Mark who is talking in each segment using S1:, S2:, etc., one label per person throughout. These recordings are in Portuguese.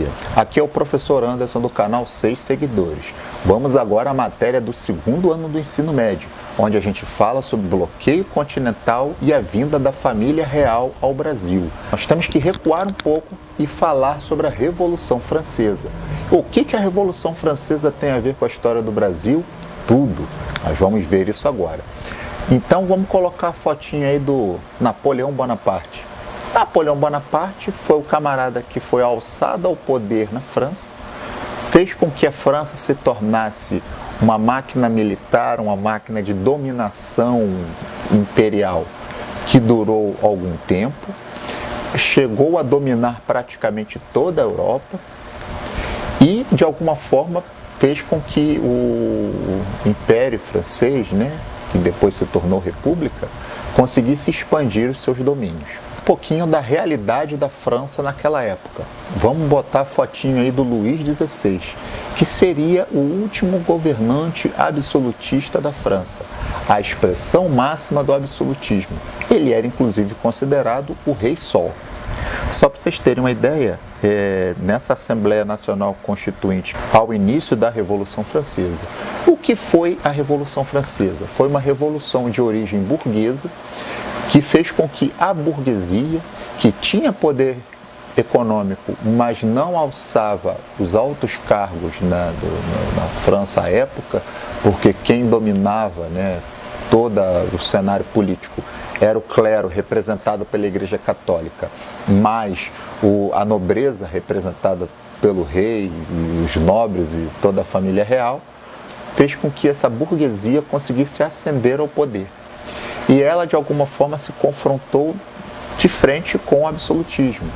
S1: dia. Aqui é o professor Anderson do canal 6 Seguidores. Vamos agora à matéria do segundo ano do ensino médio, onde a gente fala sobre bloqueio continental e a vinda da família real ao Brasil. Nós temos que recuar um pouco e falar sobre a Revolução Francesa. O que a Revolução Francesa tem a ver com a história do Brasil? Tudo. Nós vamos ver isso agora. Então vamos colocar a fotinha aí do Napoleão Bonaparte. Napoleão Bonaparte foi o camarada que foi alçado ao poder na França, fez com que a França se tornasse uma máquina militar, uma máquina de dominação imperial que durou algum tempo, chegou a dominar praticamente toda a Europa e, de alguma forma, fez com que o Império Francês, que depois se tornou República, conseguisse expandir os seus domínios. Um pouquinho da realidade da França naquela época. Vamos botar a fotinho aí do Luís XVI, que seria o último governante absolutista da França, a expressão máxima do absolutismo. Ele era inclusive considerado o Rei Sol. Só para vocês terem uma ideia, nessa Assembleia Nacional Constituinte, ao início da Revolução Francesa, o que foi a Revolução Francesa? Foi uma revolução de origem burguesa, que fez com que a burguesia, que tinha poder econômico, mas não alçava os altos cargos na França à época, porque quem dominava todo o cenário político era o clero representado pela Igreja Católica, mais a nobreza representada pelo rei, e os nobres e toda a família real, fez com que essa burguesia conseguisse ascender ao poder. E ela, de alguma forma, se confrontou de frente com o absolutismo,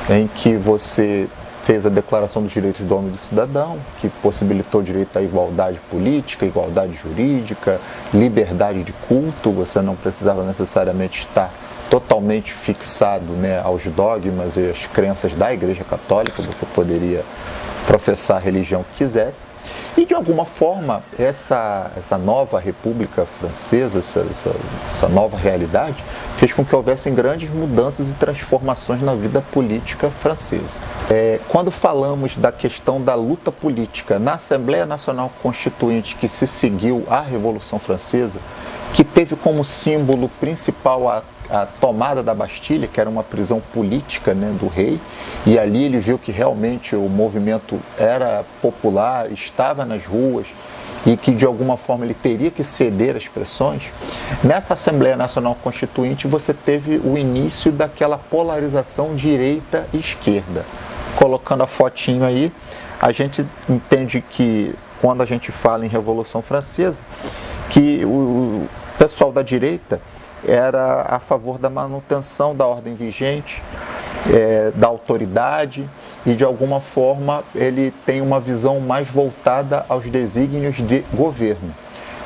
S1: em que você fez a Declaração dos Direitos do Homem e do Cidadão, que possibilitou o direito à igualdade política, igualdade jurídica, liberdade de culto. Você não precisava necessariamente estar totalmente fixado aos dogmas e às crenças da Igreja Católica, você poderia professar a religião que quisesse. E, de alguma forma, essa nova República Francesa, essa nova realidade, fez com que houvessem grandes mudanças e transformações na vida política francesa. Quando falamos da questão da luta política na Assembleia Nacional Constituinte que se seguiu à Revolução Francesa, que teve como símbolo principal a tomada da Bastilha, que era uma prisão política do rei, e ali ele viu que realmente o movimento era popular, estava nas ruas, e que de alguma forma ele teria que ceder às pressões. Nessa Assembleia Nacional Constituinte você teve o início daquela polarização direita e esquerda. Colocando a fotinho aí, a gente entende que quando a gente fala em Revolução Francesa, que o pessoal da direita era a favor da manutenção da ordem vigente, da autoridade, e de alguma forma ele tem uma visão mais voltada aos desígnios de governo.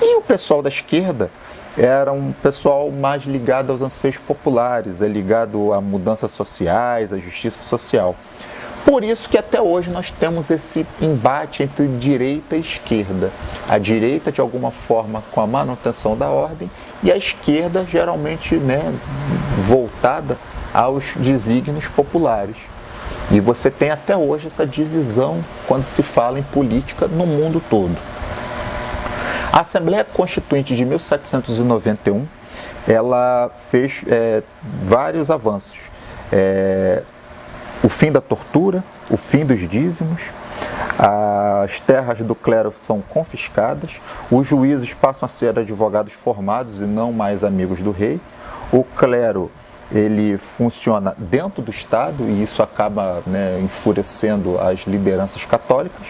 S1: E o pessoal da esquerda era um pessoal mais ligado aos anseios populares, ligado a mudanças sociais, à justiça social. Por isso que até hoje nós temos esse embate entre direita e esquerda. A direita, de alguma forma, com a manutenção da ordem, e a esquerda, geralmente, voltada aos desígnios populares. E você tem até hoje essa divisão quando se fala em política no mundo todo. A Assembleia Constituinte de 1791, ela fez vários avanços. O fim da tortura, o fim dos dízimos, as terras do clero são confiscadas, os juízes passam a ser advogados formados e não mais amigos do rei, o clero ele funciona dentro do Estado e isso acaba enfurecendo as lideranças católicas.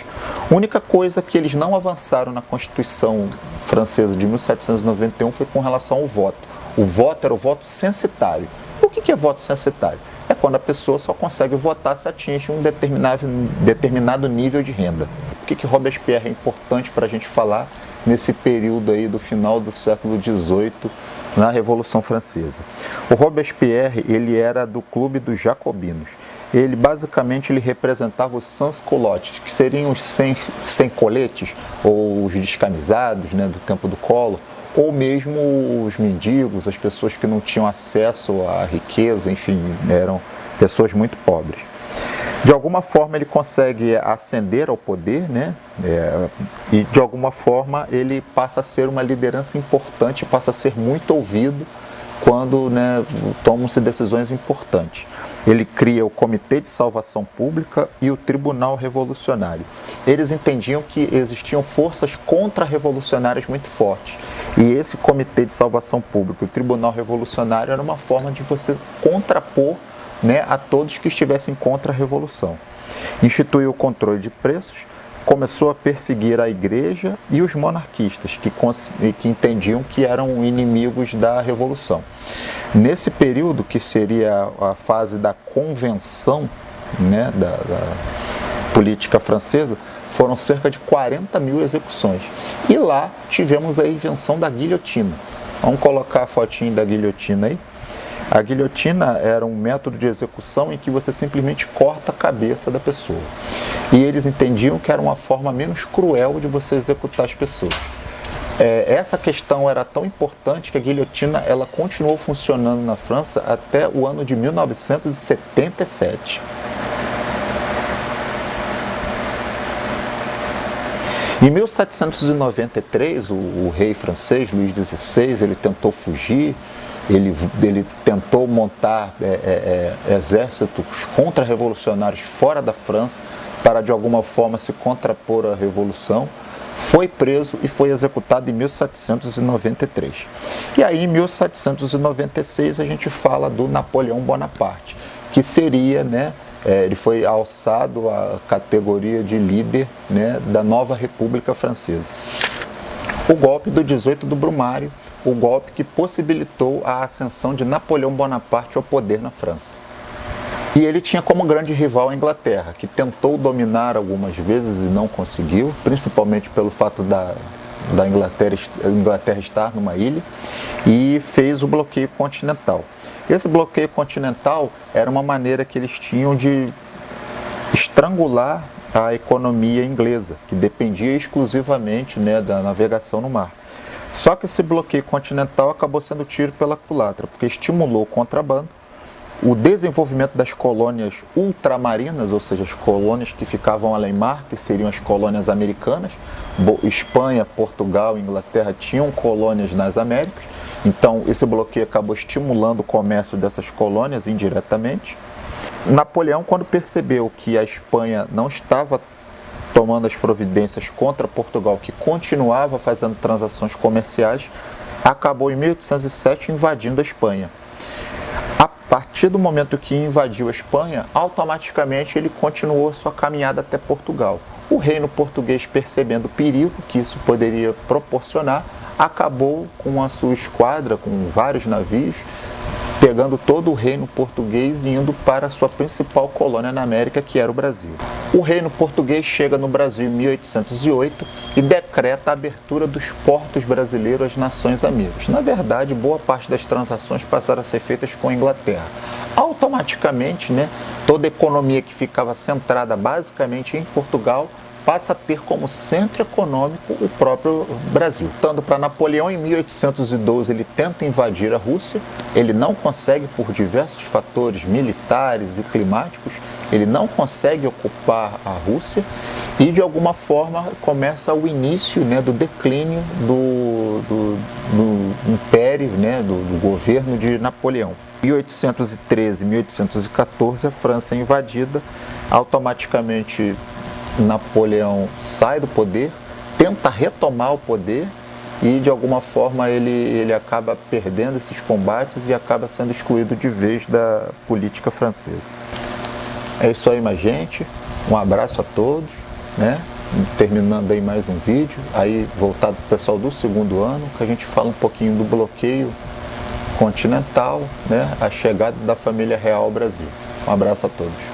S1: A única coisa que eles não avançaram na Constituição Francesa de 1791 foi com relação ao voto. O voto era o voto censitário. O que é voto censitário? É quando a pessoa só consegue votar se atinge um determinado nível de renda. O que Robespierre é importante para a gente falar nesse período aí do final do século XVIII, na Revolução Francesa? O Robespierre, ele era do Clube dos Jacobinos. Ele basicamente representava os sans-culottes, que seriam os sem coletes, ou os descamisados do tempo do Collor, ou mesmo os mendigos, as pessoas que não tinham acesso à riqueza, enfim, eram pessoas muito pobres. De alguma forma ele consegue ascender ao poder, né? E de alguma forma ele passa a ser uma liderança importante, passa a ser muito ouvido quando, né, tomam-se decisões importantes. Ele cria o Comitê de Salvação Pública e o Tribunal Revolucionário. Eles entendiam que existiam forças contra-revolucionárias muito fortes. E esse Comitê de Salvação Pública e o Tribunal Revolucionário era uma forma de você contrapor, né, a todos que estivessem contra a Revolução. Instituiu o controle de preços, começou a perseguir a igreja e os monarquistas, que entendiam que eram inimigos da Revolução. Nesse período, que seria a fase da convenção, né, da política francesa, foram cerca de 40 mil execuções. E lá tivemos a invenção da guilhotina. Vamos colocar a fotinho da guilhotina aí. A guilhotina era um método de execução em que você simplesmente corta a cabeça da pessoa. E eles entendiam que era uma forma menos cruel de você executar as pessoas. Essa questão era tão importante que a guilhotina ela continuou funcionando na França até o ano de 1977. Em 1793, o rei francês, Luís XVI, ele tentou fugir. Ele tentou montar exércitos contra-revolucionários fora da França para, de alguma forma, se contrapor à Revolução. Foi preso e foi executado em 1793. E aí, em 1796, a gente fala do Napoleão Bonaparte, que seria, né, ele foi alçado à categoria de líder, né, da nova República Francesa. O golpe do 18 do Brumário, o golpe que possibilitou a ascensão de Napoleão Bonaparte ao poder na França. E ele tinha como grande rival a Inglaterra, que tentou dominar algumas vezes e não conseguiu, principalmente pelo fato da Inglaterra estar numa ilha, e fez o bloqueio continental. Esse bloqueio continental era uma maneira que eles tinham de estrangular a economia inglesa, que dependia exclusivamente, né, da navegação no mar. Só que esse bloqueio continental acabou sendo tiro pela culatra, porque estimulou o contrabando, o desenvolvimento das colônias ultramarinas, ou seja, as colônias que ficavam além-mar, que seriam as colônias americanas. Espanha, Portugal e Inglaterra tinham colônias nas Américas, então esse bloqueio acabou estimulando o comércio dessas colônias indiretamente. Napoleão, quando percebeu que a Espanha não estava tomando as providências contra Portugal, que continuava fazendo transações comerciais, acabou em 1807 invadindo a Espanha. A partir do momento que invadiu a Espanha, automaticamente ele continuou sua caminhada até Portugal. O reino português, percebendo o perigo que isso poderia proporcionar, acabou com a sua esquadra, com vários navios, pegando todo o reino português e indo para a sua principal colônia na América, que era o Brasil. O reino português chega no Brasil em 1808 e decreta a abertura dos portos brasileiros às nações amigas. Na verdade, boa parte das transações passaram a ser feitas com a Inglaterra. Automaticamente, né, toda a economia que ficava centrada basicamente em Portugal passa a ter como centro econômico o próprio Brasil. Tanto para Napoleão, em 1812, ele tenta invadir a Rússia, ele não consegue por diversos fatores militares e climáticos, ele não consegue ocupar a Rússia e, de alguma forma, começa o início, né, do declínio do império, né, do governo de Napoleão. Em 1813 e 1814, a França é invadida, automaticamente Napoleão sai do poder, tenta retomar o poder e, de alguma forma, ele acaba perdendo esses combates e acaba sendo excluído de vez da política francesa. É isso aí, minha gente. Um abraço a todos, né? Terminando aí mais um vídeo, aí voltado para o pessoal do segundo ano, que a gente fala um pouquinho do bloqueio continental, né? A chegada da família real ao Brasil. Um abraço a todos.